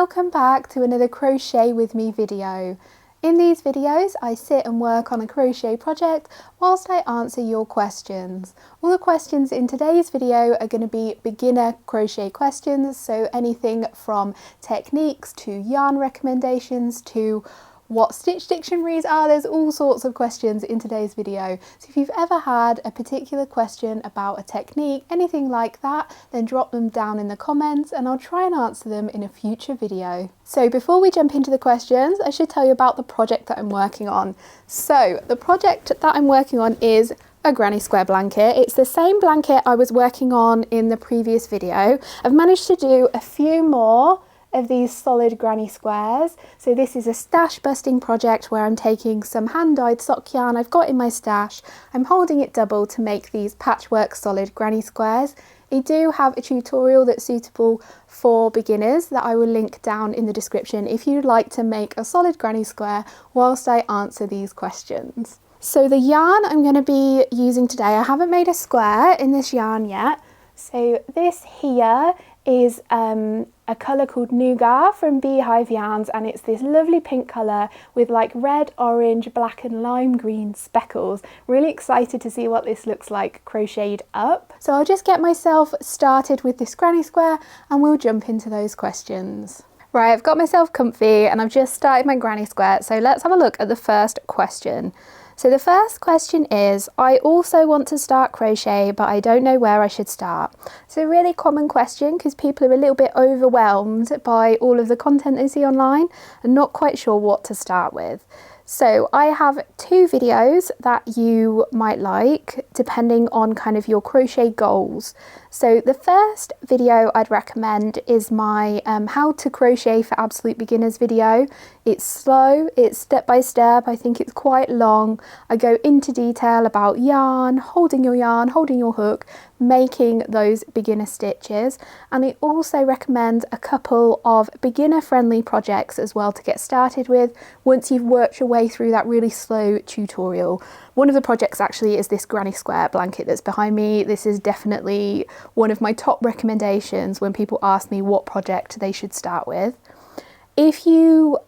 welcome back to another Crochet with Me video. In these videos I sit and work on a crochet project whilst I answer your questions. All the questions in today's video are going to be beginner crochet questions, so anything from techniques to yarn recommendations to what stitch dictionaries are. There's all sorts of questions in today's video. So if you've ever had a particular question about a technique, anything like that, then drop them down in the comments and I'll try and answer them in a future video. So before we jump into the questions, I should tell you about the project that I'm working on. So the project that I'm working on is a granny square blanket. It's the same blanket I was working on in the previous video. I've managed to do a few more of these solid granny squares. So this is a stash busting project where I'm taking some hand-dyed sock yarn I've got in my stash. I'm holding it double to make these patchwork solid granny squares. I do have a tutorial that's suitable for beginners that I will link down in the description if you'd like to make a solid granny square whilst I answer these questions. So the yarn I'm going to be using today, I haven't made a square in this yarn yet. So this here is a colour called Nougat from Beehive Yarns, and it's this lovely pink colour with like red, orange, black and lime green speckles. Really excited to see what this looks like crocheted up. So I'll just get myself started with this granny square and we'll jump into those questions. Right, I've got myself comfy and I've just started my granny square, so let's have a look at the first question. So the first question is, I also want to start crochet, but I don't know where I should start. It's a really common question because people are a little bit overwhelmed by all of the content they see online and not quite sure what to start with. So I have two videos that you might like depending on kind of your crochet goals. So the first video I'd recommend is my how to crochet for absolute beginners video. It's slow, it's step by step, I think it's quite long. I go into detail about yarn, holding your hook, making those beginner stitches, and I also recommend a couple of beginner friendly projects as well to get started with once you've worked your way through that really slow tutorial. One of the projects actually is this granny square blanket that's behind me. This is definitely one of my top recommendations when people ask me what project they should start with.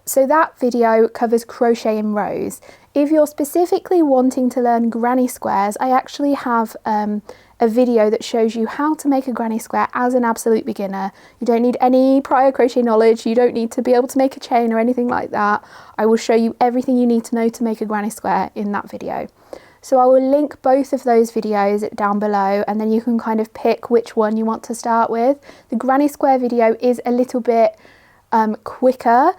So that video covers crochet in rows. If you're specifically wanting to learn granny squares, I actually have a video that shows you how to make a granny square as an absolute beginner. You don't need any prior crochet knowledge, you don't need to be able to make a chain or anything like that. I will show you everything you need to know to make a granny square in that video. So I will link both of those videos down below and then you can kind of pick which one you want to start with. The granny square video is a little bit quicker,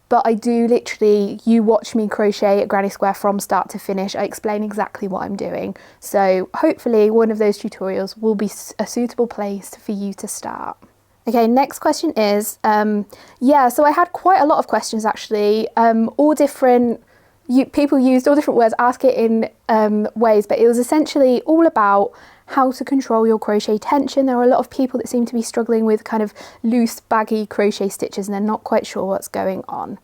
but I do literally, you watch me crochet a granny square from start to finish. I explain exactly what I'm doing. So hopefully one of those tutorials will be a suitable place for you to start. Okay, next question is, so I had quite a lot of questions actually, all different, people used all different words, ask it in ways, but it was essentially all about how to control your crochet tension. There are a lot of people that seem to be struggling with kind of loose, baggy crochet stitches and they're not quite sure what's going on.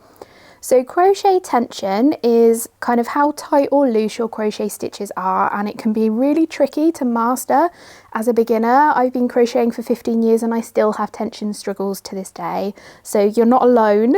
So crochet tension is kind of how tight or loose your crochet stitches are, and it can be really tricky to master as a beginner. I've been crocheting for 15 years and I still have tension struggles to this day. So you're not alone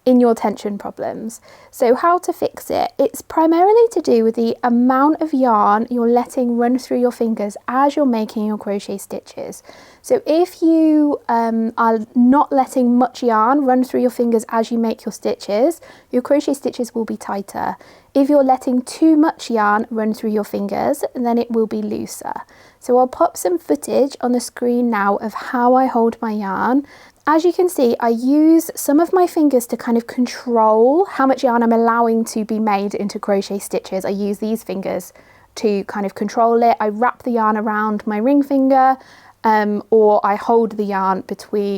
in your tension problems. So how to fix it? It's primarily to do with the amount of yarn you're letting run through your fingers as you're making your crochet stitches. So if you are not letting much yarn run through your fingers as you make your stitches, your crochet stitches will be tighter. If you're letting too much yarn run through your fingers, then it will be looser. So I'll pop some footage on the screen now of how I hold my yarn. As you can see, I use some of my fingers to kind of control how much yarn I'm allowing to be made into crochet stitches. I use these fingers to kind of control it. I wrap the yarn around my ring finger, or I hold the yarn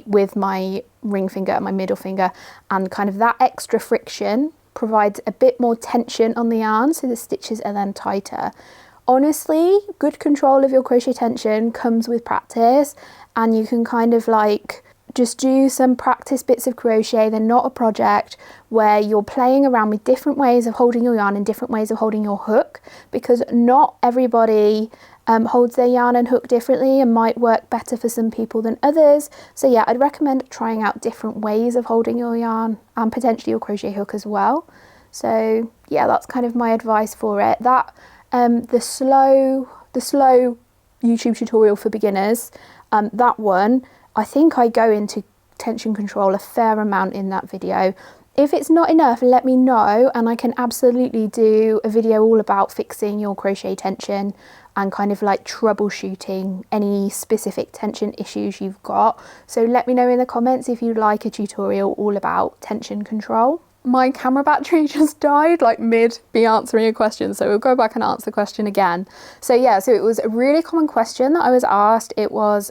with my ring finger and my middle finger, and kind of that extra friction provides a bit more tension on the yarn, so the stitches are then tighter. Honestly, good control of your crochet tension comes with practice, and you can kind of like just do some practice bits of crochet. They're not a project where you're playing around with different ways of holding your yarn and different ways of holding your hook, because not everybody holds their yarn and hook differently and might work better for some people than others. So yeah, I'd recommend trying out different ways of holding your yarn and potentially your crochet hook as well. So yeah, that's kind of my advice for it. That the slow YouTube tutorial for beginners, that one, I think I go into tension control a fair amount in that video. If it's not enough, let me know and I can absolutely do a video all about fixing your crochet tension and kind of like troubleshooting any specific tension issues you've got. So let me know in the comments if you'd like a tutorial all about tension control. My camera battery just died like mid me answering a question, so we'll go back and answer the question again. So yeah, so it was a really common question that I was asked. It was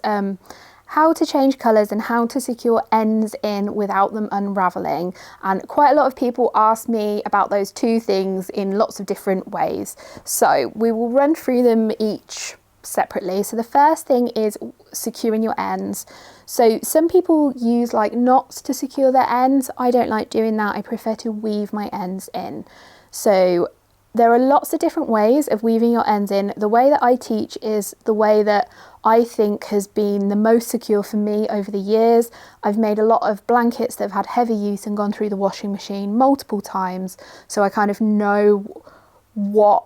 how to change colours and how to secure ends in without them unravelling. And quite a lot of people ask me about those two things in lots of different ways. So we will run through them each separately. So the first thing is securing your ends. So some people use like knots to secure their ends. I don't like doing that. I prefer to weave my ends in. So there are lots of different ways of weaving your ends in. The way that I teach is the way that I think has been the most secure for me over the years. I've made a lot of blankets that have had heavy use and gone through the washing machine multiple times, so I kind of know what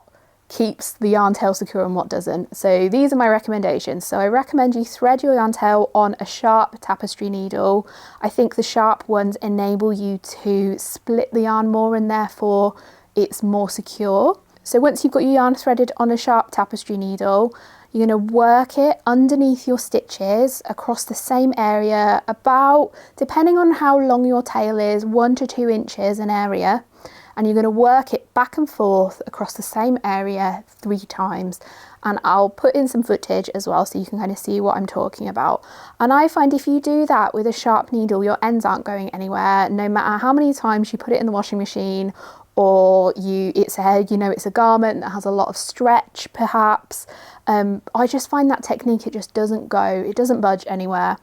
keeps the yarn tail secure and what doesn't. So these are my recommendations. So I recommend you thread your yarn tail on a sharp tapestry needle. I think the sharp ones enable you to split the yarn more and therefore it's more secure. So once you've got your yarn threaded on a sharp tapestry needle, you're going to work it underneath your stitches across the same area, about, depending on how long your tail is, 1 to 2 inches an area, and you're going to work it back and forth across the same area 3 times. And I'll put in some footage as well so you can kind of see what I'm talking about. And I find if you do that with a sharp needle, your ends aren't going anywhere, no matter how many times you put it in the washing machine, or it's a garment that has a lot of stretch perhaps. I just find that technique, it just doesn't go, it doesn't budge anywhere.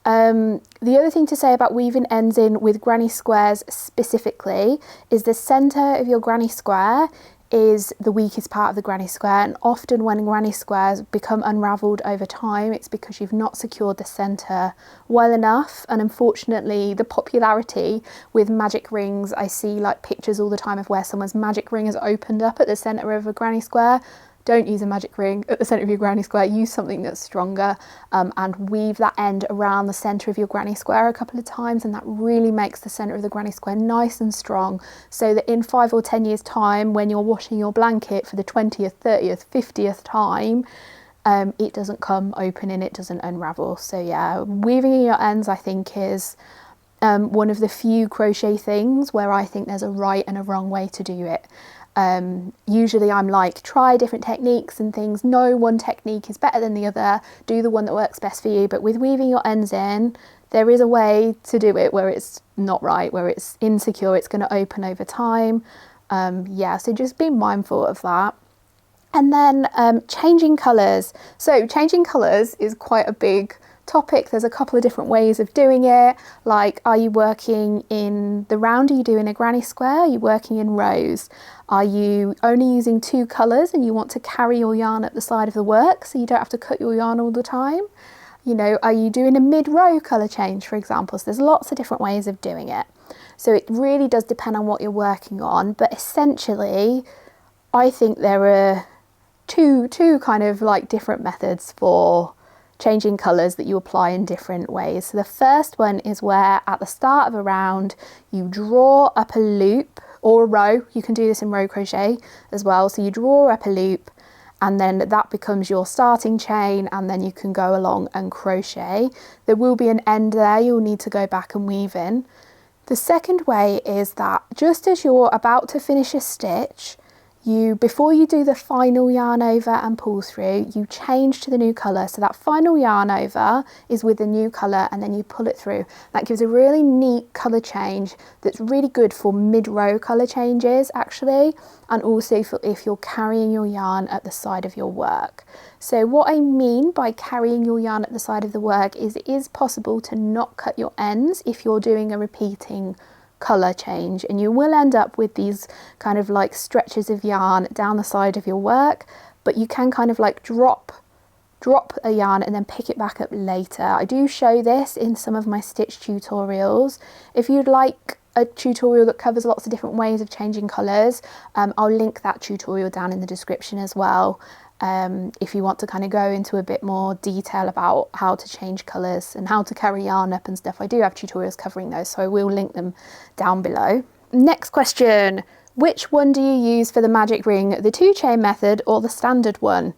The other thing to say about weaving ends in with granny squares specifically is the centre of your granny square is the weakest part of the granny square, and often when granny squares become unravelled over time, it's because you've not secured the centre well enough. And unfortunately, the popularity with magic rings, I see like pictures all the time of where someone's magic ring has opened up at the centre of a granny square. Don't use a magic ring at the centre of your granny square, use something that's stronger, and weave that end around the centre of your granny square a couple of times, and that really makes the centre of the granny square nice and strong, so that in 5 or 10 years time, when you're washing your blanket for the 20th, 30th, 50th time, it doesn't come open and it doesn't unravel. So yeah, weaving in your ends I think is one of the few crochet things where I think there's a right and a wrong way to do it. Usually I'm like, try different techniques and things. No one technique is better than the other. Do the one that works best for you. But with weaving your ends in, there is a way to do it where it's not right, where it's insecure, it's going to open over time. Yeah, so just be mindful of that. And then changing colours. So changing colours is quite a big topic. There's a couple of different ways of doing it. Like, are you working in the round? Are you doing a granny square? Are you working in rows? Are you only using 2 colours and you want to carry your yarn up the side of the work so you don't have to cut your yarn all the time? You know, are you doing a mid-row colour change, for example? So there's lots of different ways of doing it. So it really does depend on what you're working on, but essentially I think there are two kind of like different methods for changing colours that you apply in different ways. So the first one is where at the start of a round you draw up a loop or a row. You can do this in row crochet as well. So you draw up a loop and then that becomes your starting chain, and then you can go along and crochet. There will be an end there you'll need to go back and weave in. The second way is that just as you're about to finish a stitch, before you do the final yarn over and pull through, you change to the new colour. So that final yarn over is with the new colour and then you pull it through. That gives a really neat colour change that's really good for mid-row colour changes actually, and also for if you're carrying your yarn at the side of your work. So what I mean by carrying your yarn at the side of the work is it is possible to not cut your ends if you're doing a repeating colour change, and you will end up with these kind of like stretches of yarn down the side of your work. but you can kind of like drop a yarn and then pick it back up later. I do show this in some of my stitch tutorials. If you'd like a tutorial that covers lots of different ways of changing colours, I'll link that tutorial down in the description as well, if you want to kind of go into a bit more detail about how to change colours and how to carry yarn up and stuff. I do have tutorials covering those, so I will link them down below. Next question, which one do you use for the magic ring, the 2-chain method or the standard one?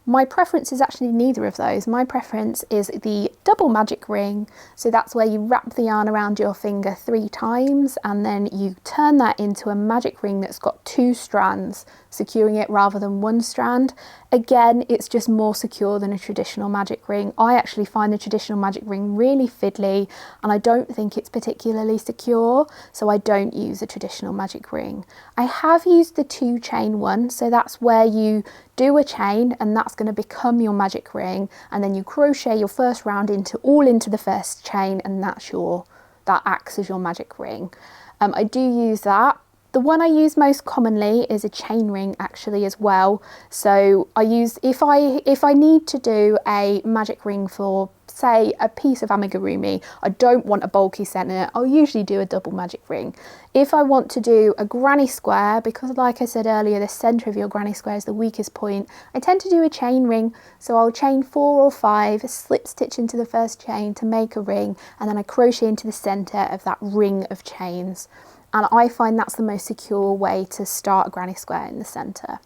My preference is actually neither of those. My preference is the double magic ring. So that's where you wrap the yarn around your finger 3 times and then you turn that into a magic ring that's got 2 strands, securing it rather than 1 strand. Again, it's just more secure than a traditional magic ring. I actually find the traditional magic ring really fiddly and I don't think it's particularly secure, so I don't use a traditional magic ring. I have used the 2-chain one, so that's where you do a chain and that's going to become your magic ring, and then you crochet your first round into the first chain, and that acts as your magic ring. I do use that. The one I use most commonly is a chain ring actually as well. So I use, if I need to do a magic ring for say a piece of amigurumi, I don't want a bulky centre, I'll usually do a double magic ring. If I want to do a granny square, because like I said earlier, the centre of your granny square is the weakest point, I tend to do a chain ring. So I'll chain 4 or 5, slip stitch into the first chain to make a ring, and then I crochet into the centre of that ring of chains. And I find that's the most secure way to start a granny square in the centre.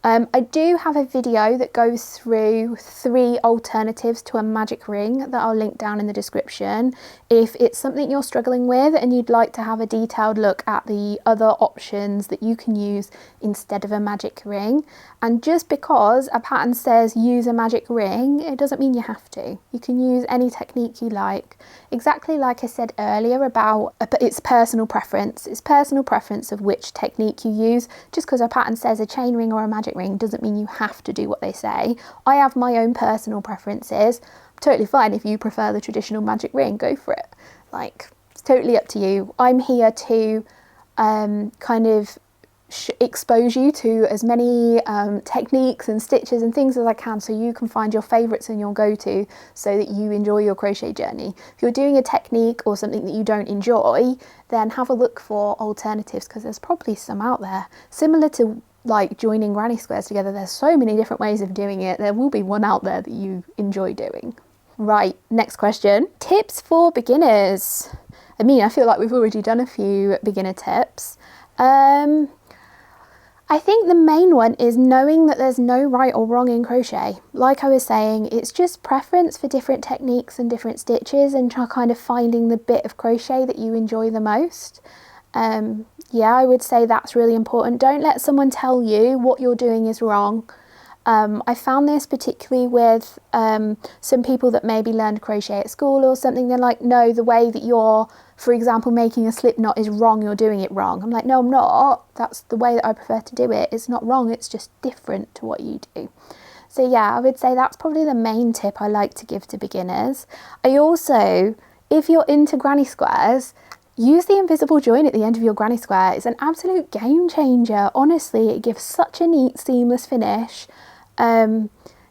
I do have a video that goes through 3 alternatives to a magic ring that I'll link down in the description. If it's something you're struggling with and you'd like to have a detailed look at the other options that you can use instead of a magic ring. And just because a pattern says use a magic ring, it doesn't mean you have to. You can use any technique you like. Exactly like I said earlier about it's personal preference. It's personal preference of which technique you use. Just because a pattern says a chain ring or a magic ring doesn't mean you have to do what they say. I have my own personal preferences. Totally fine if you prefer the traditional magic ring, go for it. Like, it's totally up to you. I'm here to kind of expose you to as many techniques and stitches and things as I can, so you can find your favourites and your go-to, so that you enjoy your crochet journey. If you're doing a technique or something that you don't enjoy, then have a look for alternatives, because there's probably some out there. Similar to like joining granny squares together, there's so many different ways of doing it. There will be one out there that you enjoy doing. Right, next question. Tips for beginners. I feel like we've already done a few beginner tips. I think the main one is knowing that there's no right or wrong in crochet. Like I was saying, it's just preference for different techniques and different stitches, and kind of finding the bit of crochet that you enjoy the most. Yeah, I would say that's really important. Don't let someone tell you what you're doing is wrong. I found this particularly with some people that maybe learned crochet at school or something. They're like, no, the way that you're, for example, making a slip knot is wrong, you're doing it wrong. I'm like, no, I'm not. That's the way that I prefer to do it. It's not wrong, it's just different to what you do. So yeah, I would say that's probably the main tip I like to give to beginners. I also, if you're into granny squares, use the invisible join at the end of your granny square. It's an absolute game changer. Honestly, it gives such a neat seamless finish.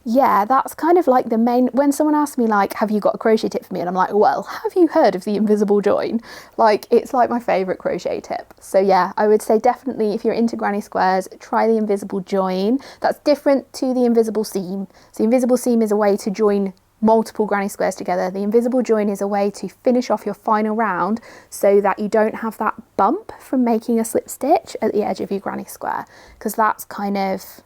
Yeah, that's kind of like the main, when someone asks me like, have you got a crochet tip for me? And I'm like, well, have you heard of the invisible join? Like, it's like my favourite crochet tip. So yeah, I would say definitely if you're into granny squares, try the invisible join. That's different to the invisible seam. So the invisible seam is a way to join multiple granny squares together. The invisible join is a way to finish off your final round so that you don't have that bump from making a slip stitch at the edge of your granny square, because that's kind of,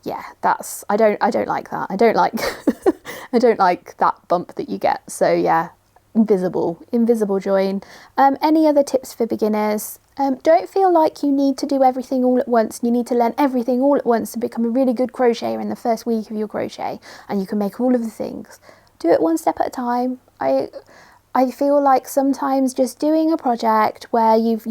yeah, that's, I don't like that. I don't like I don't like that bump that you get. So yeah, invisible join. Any other tips for beginners? Don't feel like you need to do everything all at once. You need to learn everything all at once to become a really good crocheter in the first week of your crochet, and you can make all of the things. Do it one step at a time. I feel like sometimes just doing a project where you've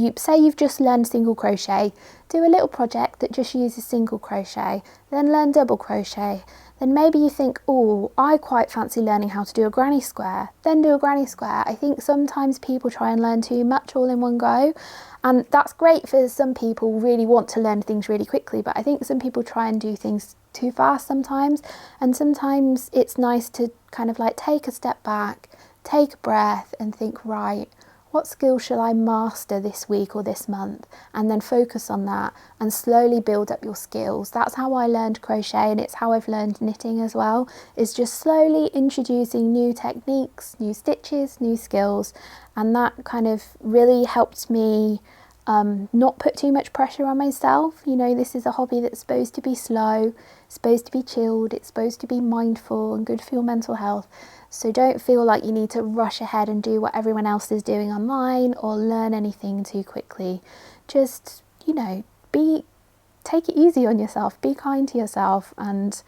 just learned single crochet, do a little project that just uses single crochet, then learn double crochet, then maybe you think, oh, I quite fancy learning how to do a granny square. Then do a granny square. I think sometimes people try and learn too much all in one go, and that's great for some people who really want to learn things really quickly, but I think some people try and do things too fast sometimes, and sometimes it's nice to kind of like take a step back, take a breath and think, right, what skill shall I master this week or this month, and then focus on that and slowly build up your skills. That's how I learned crochet, and it's how I've learned knitting as well, is just slowly introducing new techniques, new stitches, new skills, and that kind of really helped me not put too much pressure on myself. You know, this is a hobby that's supposed to be slow, supposed to be chilled, it's supposed to be mindful and good for your mental health. So don't feel like you need to rush ahead and do what everyone else is doing online or learn anything too quickly. Just, you know, take it easy on yourself, be kind to yourself, and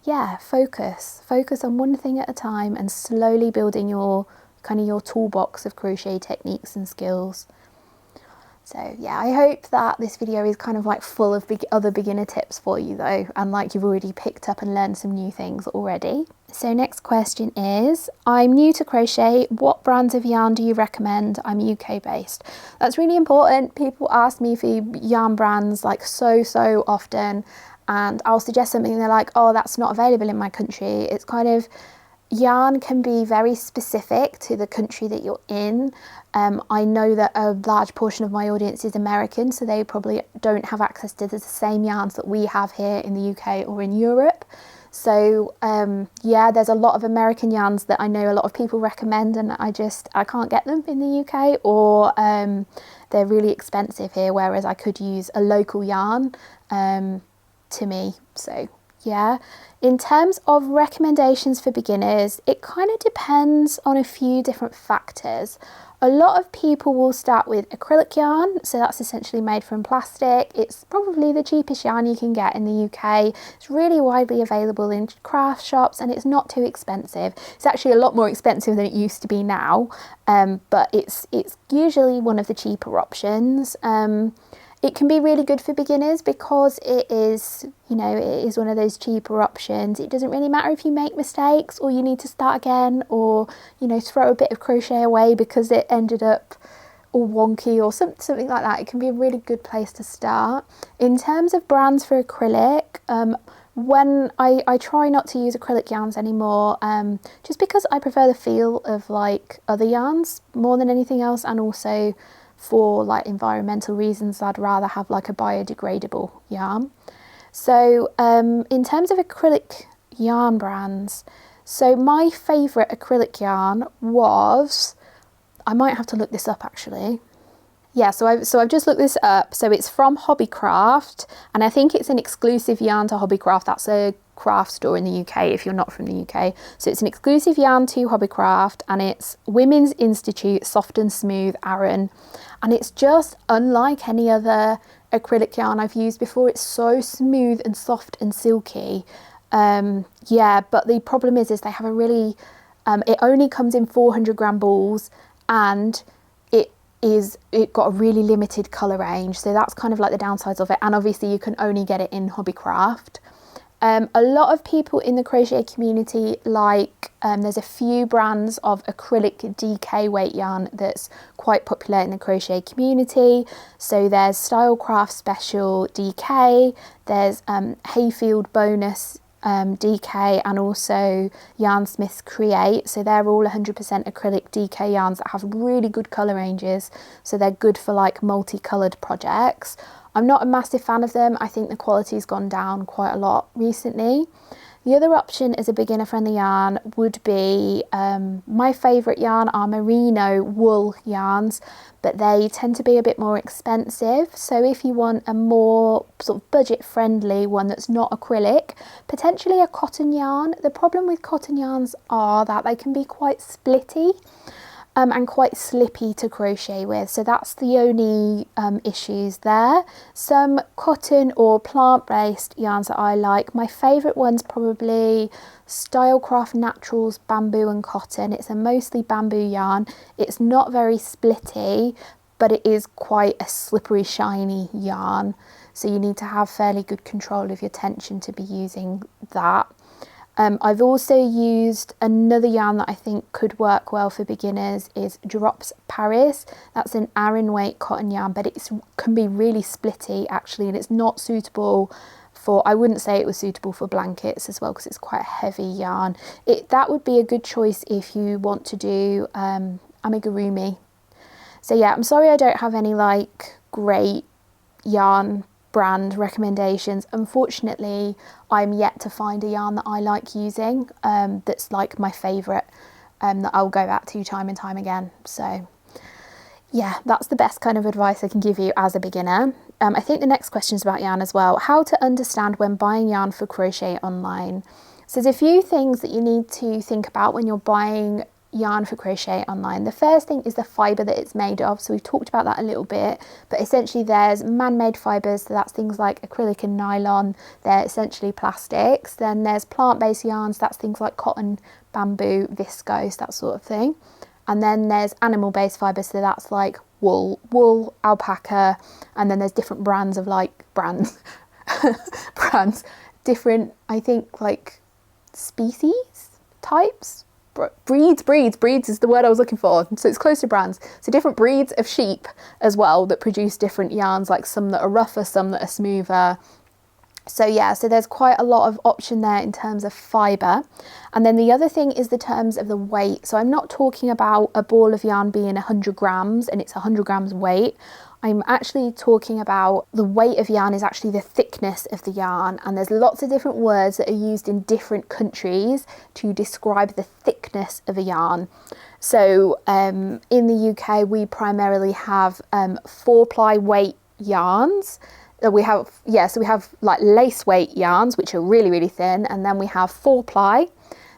yeah, focus on one thing at a time and slowly building your toolbox of crochet techniques and skills. So yeah, I hope that this video is kind of like full of other beginner tips for you though, and like you've already picked up and learned some new things already. So next question is, I'm new to crochet, what brands of yarn do you recommend? I'm UK based. That's really important. People ask me for yarn brands like so often, and I'll suggest something and they're like, oh, that's not available in my country. It's kind of, yarn can be very specific to the country that you're in. I know that a large portion of my audience is American, so they probably don't have access to the same yarns that we have here in the UK or in Europe. So yeah, there's a lot of American yarns that I know a lot of people recommend, and I can't get them in the UK, or they're really expensive here, whereas I could use a local yarn to me. So yeah, in terms of recommendations for beginners, it kind of depends on a few different factors. A lot of people will start with acrylic yarn, so that's essentially made from plastic. It's probably the cheapest yarn you can get in the UK. It's really widely available in craft shops and it's not too expensive. It's actually a lot more expensive than it used to be now, but it's usually one of the cheaper options. It can be really good for beginners because it is, you know, it is one of those cheaper options. It doesn't really matter if you make mistakes or you need to start again, or, you know, throw a bit of crochet away because it ended up all wonky or something like that. It can be a really good place to start. In terms of brands for acrylic, when I try not to use acrylic yarns anymore, just because I prefer the feel of like other yarns more than anything else, and also for like environmental reasons I'd rather have like a biodegradable yarn. So in terms of acrylic yarn brands, so my favourite acrylic yarn was, I might have to look this up actually. Yeah, so I've just looked this up. So it's from Hobbycraft, and I think it's an exclusive yarn to Hobbycraft. That's a craft store in the UK if you're not from the UK. So it's an exclusive yarn to Hobbycraft, and it's Women's Institute Soft and Smooth Aran, and it's just unlike any other acrylic yarn I've used before. It's so smooth and soft and silky. Yeah, but the problem is they have a really it only comes in 400-gram balls, and it got a really limited colour range, so that's kind of like the downsides of it, and obviously you can only get it in Hobbycraft. A lot of people in the crochet community there's a few brands of acrylic DK weight yarn that's quite popular in the crochet community. So there's Stylecraft Special DK, there's Hayfield Bonus DK, and also Yarnsmiths Create. So they're all 100% acrylic DK yarns that have really good colour ranges, so they're good for like multicoloured projects. I'm not a massive fan of them. I think the quality's gone down quite a lot recently. The other option as a beginner friendly yarn would be, my favourite yarn are merino wool yarns, but they tend to be a bit more expensive. So if you want a more sort of budget friendly one that's not acrylic, potentially a cotton yarn. The problem with cotton yarns are that they can be quite splitty and quite slippy to crochet with, so that's the only issues there. Some cotton or plant-based yarns that I like, my favourite one's probably Stylecraft Naturals Bamboo and Cotton. It's a mostly bamboo yarn. It's not very splitty, but it is quite a slippery, shiny yarn, so you need to have fairly good control of your tension to be using that. I've also used another yarn that I think could work well for beginners is Drops Paris. That's an Aran weight cotton yarn, but it can be really splitty actually, and it's not suitable for, I wouldn't say it was suitable for blankets as well because it's quite a heavy yarn. That would be a good choice if you want to do amigurumi. So yeah, I'm sorry I don't have any like great yarn brand recommendations. Unfortunately, I'm yet to find a yarn that I like using that's like my favourite, that I'll go back to time and time again. So yeah, that's the best kind of advice I can give you as a beginner. I think the next question is about yarn as well. How to understand when buying yarn for crochet online. So there's a few things that you need to think about when you're buying yarn for crochet online. The first thing is the fibre that it's made of. So we've talked about that a little bit, but essentially there's man-made fibres, so that's things like acrylic and nylon. They're essentially plastics. Then there's plant-based yarns, that's things like cotton, bamboo, viscose, that sort of thing. And then there's animal-based fibres, so that's like wool, alpaca, and then there's different brands of like different, I think, like species, types, breeds is the word I was looking for, so it's close to brands. So different breeds of sheep as well that produce different yarns, like some that are rougher, some that are smoother. So yeah, so there's quite a lot of option there in terms of fibre. And then the other thing is the terms of the weight. So I'm not talking about a ball of yarn being 100 grams and it's 100 grams weight. I'm actually talking about the weight of yarn is actually the thickness of the yarn, and there's lots of different words that are used in different countries to describe the thickness of a yarn. So in the UK we primarily have 4-ply weight yarns. We have like lace weight yarns, which are really, really thin, and then we have 4-ply.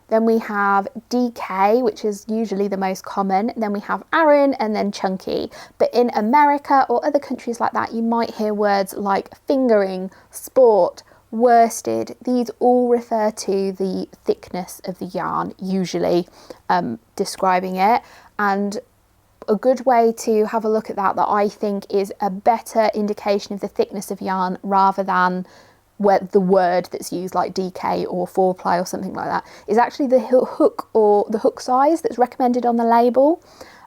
Then we have DK, which is usually the most common. Then we have Aran, and then chunky. But in America or other countries like that, you might hear words like fingering, sport, worsted. These all refer to the thickness of the yarn, usually describing it. And a good way to have a look at that I think is a better indication of the thickness of yarn rather than where the word that's used like DK or 4-ply or something like that is actually the hook or the hook size that's recommended on the label.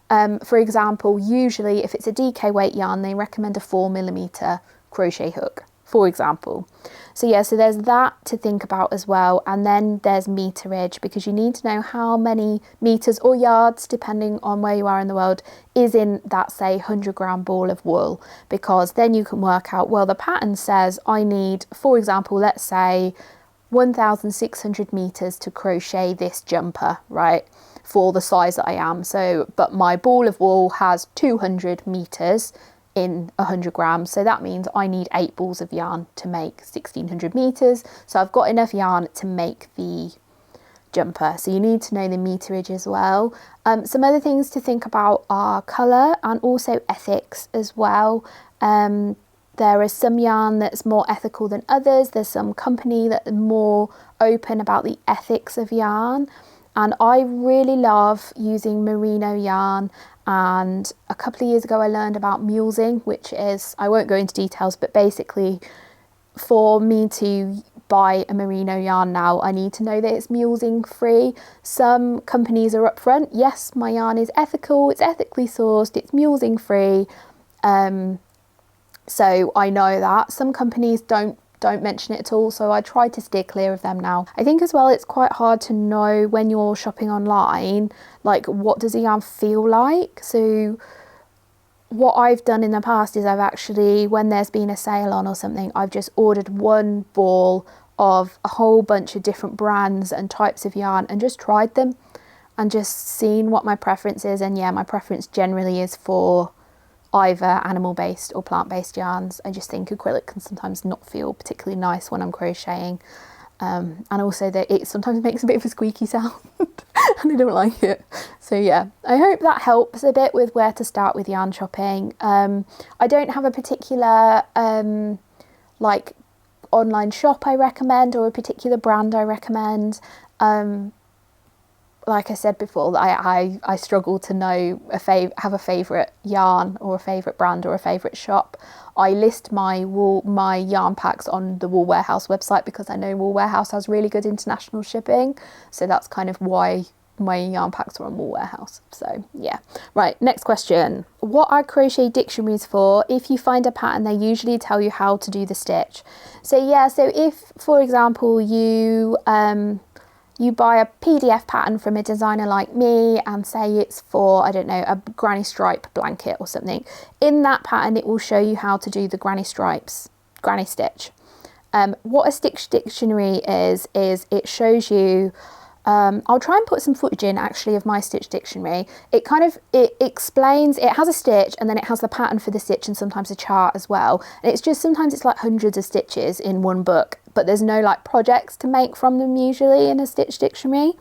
For example, usually if it's a DK weight yarn, they recommend a 4mm crochet hook, for example. So yeah, so there's that to think about as well. And then there's meterage, because you need to know how many meters or yards, depending on where you are in the world, is in that, say, 100-gram ball of wool, because then you can work out, well, the pattern says I need, for example, let's say 1,600 meters to crochet this jumper, right, for the size that I am. So, but my ball of wool has 200 meters in 100 grams, so that means I need 8 balls of yarn to make 1,600 meters. So I've got enough yarn to make the jumper. So you need to know the meterage as well. Some other things to think about are colour and also ethics as well. There is some yarn that's more ethical than others. There's some company that are more open about the ethics of yarn, and I really love using merino yarn. And a couple of years ago I learned about mulesing, which is, I won't go into details, but basically for me to buy a merino yarn now, I need to know that it's mulesing free. Some companies are upfront, yes, my yarn is ethical, it's ethically sourced, it's mulesing free. So I know that. Some companies don't mention it at all, so I try to steer clear of them now. I think as well it's quite hard to know when you're shopping online, like what does a yarn feel like. So what I've done in the past is I've actually, when there's been a sale on or something, I've just ordered one ball of a whole bunch of different brands and types of yarn and just tried them and just seen what my preference is. And yeah, my preference generally is for either animal-based or plant-based yarns. I just think acrylic can sometimes not feel particularly nice when I'm crocheting, and also that it sometimes makes a bit of a squeaky sound and I don't like it. So yeah, I hope that helps a bit with where to start with yarn shopping. I don't have a particular like online shop I recommend or a particular brand I recommend. like I said before, I struggle to know have a favourite yarn or a favourite brand or a favourite shop. I list my yarn packs on the Wool Warehouse website because I know Wool Warehouse has really good international shipping, so that's kind of why my yarn packs are on Wool Warehouse. So yeah. Right, next question. What are crochet dictionaries for? If you find a pattern, they usually tell you how to do the stitch. So yeah, so if, for example, you buy a PDF pattern from a designer like me and say it's for, I don't know, a granny stripe blanket or something, in that pattern it will show you how to do the granny stripes, granny stitch. What a stitch dictionary is it shows you, I'll try and put some footage in actually of my stitch dictionary. It explains, it has a stitch and then it has the pattern for the stitch and sometimes a chart as well. And it's just, sometimes it's like hundreds of stitches in one book, but there's no like projects to make from them usually in a stitch dictionary.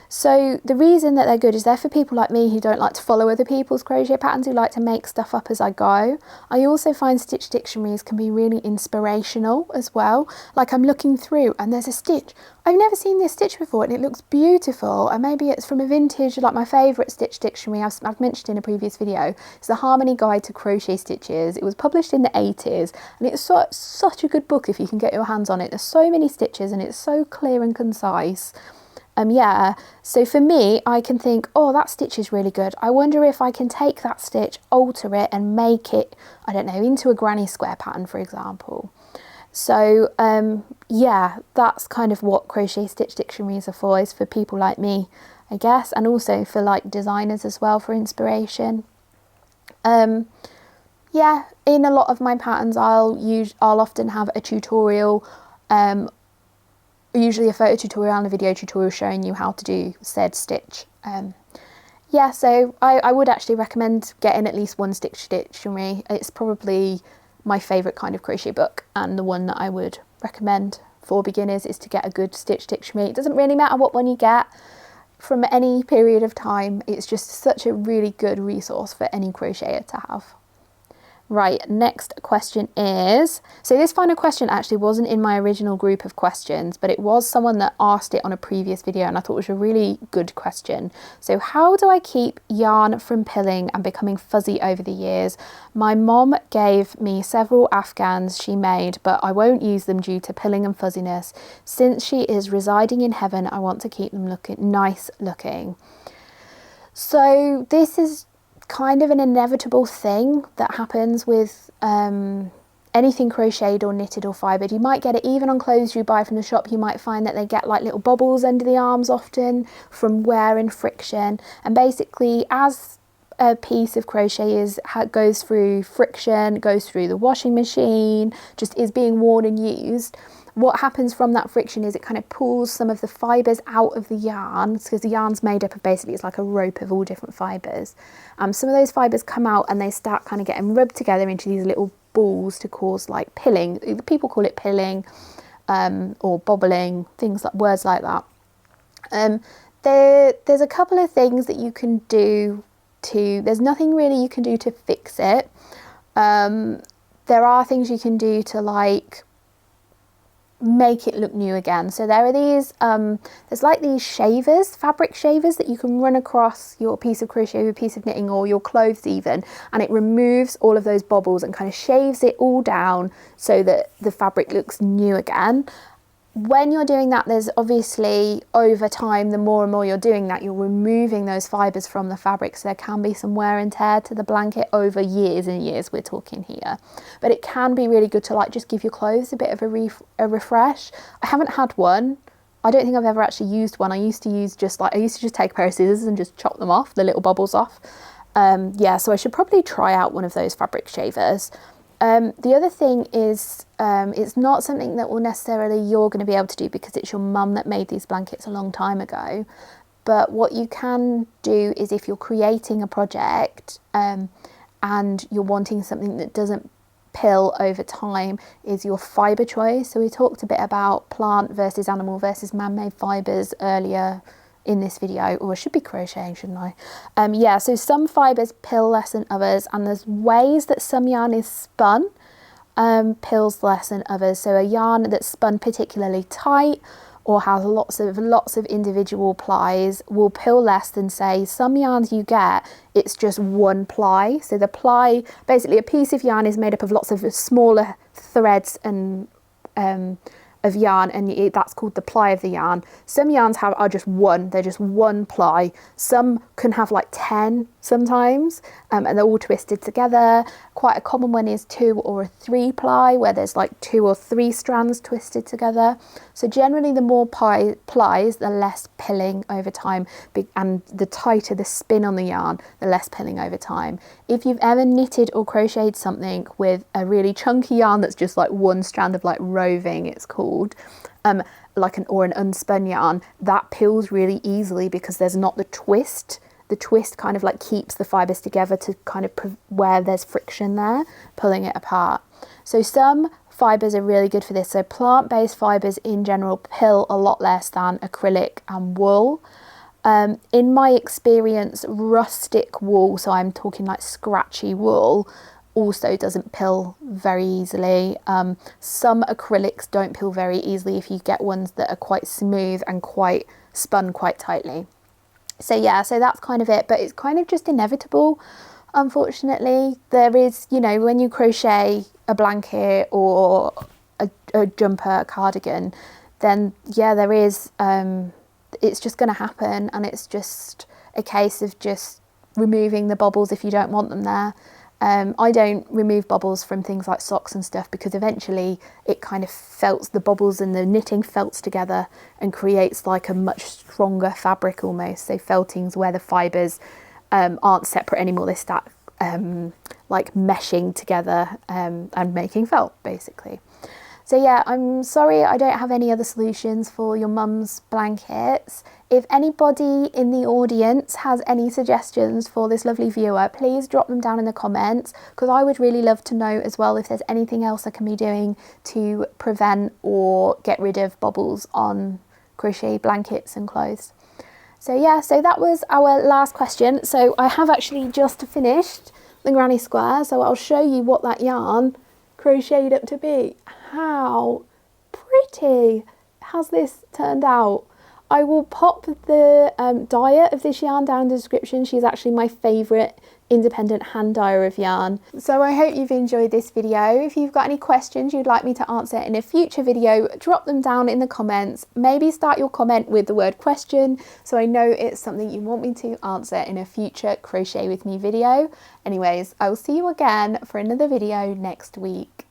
So the reason that they're good is they're for people like me who don't like to follow other people's crochet patterns, who like to make stuff up as I go. I also find stitch dictionaries can be really inspirational as well. Like I'm looking through and there's a stitch, I've never seen this stitch before and it looks beautiful, and maybe it's from a vintage, like my favourite stitch dictionary I've mentioned in a previous video. It's the Harmony Guide to Crochet Stitches. It was published in the 80s and it's such a good book if you can get your hands on it. There's so many stitches and it's so clear and concise. Yeah, so for me, I can think, oh, that stitch is really good. I wonder if I can take that stitch, alter it and make it, I don't know, into a granny square pattern, for example. So yeah, that's kind of what crochet stitch dictionaries are for, is for people like me, I guess, and also for like designers as well, for inspiration. Yeah, in a lot of my patterns, I'll often have a tutorial, usually a photo tutorial and a video tutorial showing you how to do said stitch. Yeah, so I would actually recommend getting at least one stitch dictionary. It's probably my favourite kind of crochet book, and the one that I would recommend for beginners is to get a good stitch dictionary. It doesn't really matter what one you get from any period of time, it's just such a really good resource for any crocheter to have. Right, next question is, so this final question actually wasn't in my original group of questions, but it was someone that asked it on a previous video and I thought it was a really good question. So how do I keep yarn from pilling and becoming fuzzy over the years? My mom gave me several Afghans she made, but I won't use them due to pilling and fuzziness. Since she is residing in heaven, I want to keep them nice looking. So this is kind of an inevitable thing that happens with anything crocheted or knitted or fibred. You might get it even on clothes you buy from the shop. You might find that they get like little bubbles under the arms often from wear and friction, and basically as a piece of crochet goes through friction, goes through the washing machine, just is being worn and used, what happens from that friction is it kind of pulls some of the fibres out of the yarn, because the yarn's made up of basically, it's like a rope of all different fibres. Some of those fibres come out and they start kind of getting rubbed together into these little balls to cause like pilling. People call it pilling or bobbling, things like words like that. There's a couple of things that you can do there's nothing really you can do to fix it. There are things you can do to like make it look new again. So there are these there's like these shavers, fabric shavers, that you can run across your piece of crochet with a piece of knitting or your clothes even, and it removes all of those bobbles and kind of shaves it all down so that the fabric looks new again. When you're doing that, there's obviously over time, the more and more you're doing that, you're removing those fibres from the fabric, so there can be some wear and tear to the blanket over years and years, we're talking here. But it can be really good to like just give your clothes a bit of a refresh. I haven't had one. I don't think I've ever actually used one. I used to just take a pair of scissors and just chop them off, the little bubbles off. Yeah, so I should probably try out one of those fabric shavers. The other thing is it's not something that you're going to be able to do because it's your mum that made these blankets a long time ago. But what you can do is, if you're creating a project and you're wanting something that doesn't pill over time, is your fibre choice. So we talked a bit about plant versus animal versus man-made fibres earlier in this video, or I should be crocheting, shouldn't I? Yeah, so some fibres pill less than others, and there's ways that some yarn is spun pills less than others. So a yarn that's spun particularly tight or has lots of individual plies will pill less than, say, some yarns you get, it's just one ply. So the ply, basically a piece of yarn is made up of lots of smaller threads and of yarn, and that's called the ply of the yarn. Some yarns are just one, they're just one ply. Some can have like 10 sometimes, and they're all twisted together. Quite a common one is 2 or a 3 ply, where there's like 2 or 3 strands twisted together. So generally the more plies, the less pilling over time, and the tighter the spin on the yarn, the less pilling over time. If you've ever knitted or crocheted something with a really chunky yarn that's just like one strand of like roving, it's called, like an unspun yarn, that pills really easily because there's not the twist. The twist kind of like keeps the fibres together to kind of where there's friction there, pulling it apart. So some fibres are really good for this. So plant-based fibres in general pill a lot less than acrylic and wool. In my experience, rustic wool, so I'm talking like scratchy wool, also doesn't pill very easily. Some acrylics don't pill very easily if you get ones that are quite smooth and quite spun quite tightly. So yeah, so that's kind of it, but it's kind of just inevitable, unfortunately. There is, you know, when you crochet a blanket or a jumper, a cardigan, then yeah, there is, it's just going to happen, and it's just a case of just removing the bobbles if you don't want them there. I don't remove bobbles from things like socks and stuff because eventually it kind of felts, the bobbles and the knitting felts together and creates like a much stronger fabric almost. So felting's where the fibres aren't separate anymore, they start like meshing together and making felt basically. So yeah, I'm sorry I don't have any other solutions for your mum's blankets. If anybody in the audience has any suggestions for this lovely viewer, please drop them down in the comments, because I would really love to know as well if there's anything else I can be doing to prevent or get rid of bobbles on crochet blankets and clothes. So yeah, so that was our last question. So I have actually just finished the granny square, so I'll show you what that yarn crocheted up to be. How pretty has this turned out? I will pop the dyer of this yarn down in the description. She's actually my favourite independent hand dyer of yarn. So I hope you've enjoyed this video. If you've got any questions you'd like me to answer in a future video, drop them down in the comments. Maybe start your comment with the word question, so I know it's something you want me to answer in a future Crochet With Me video. Anyways, I will see you again for another video next week.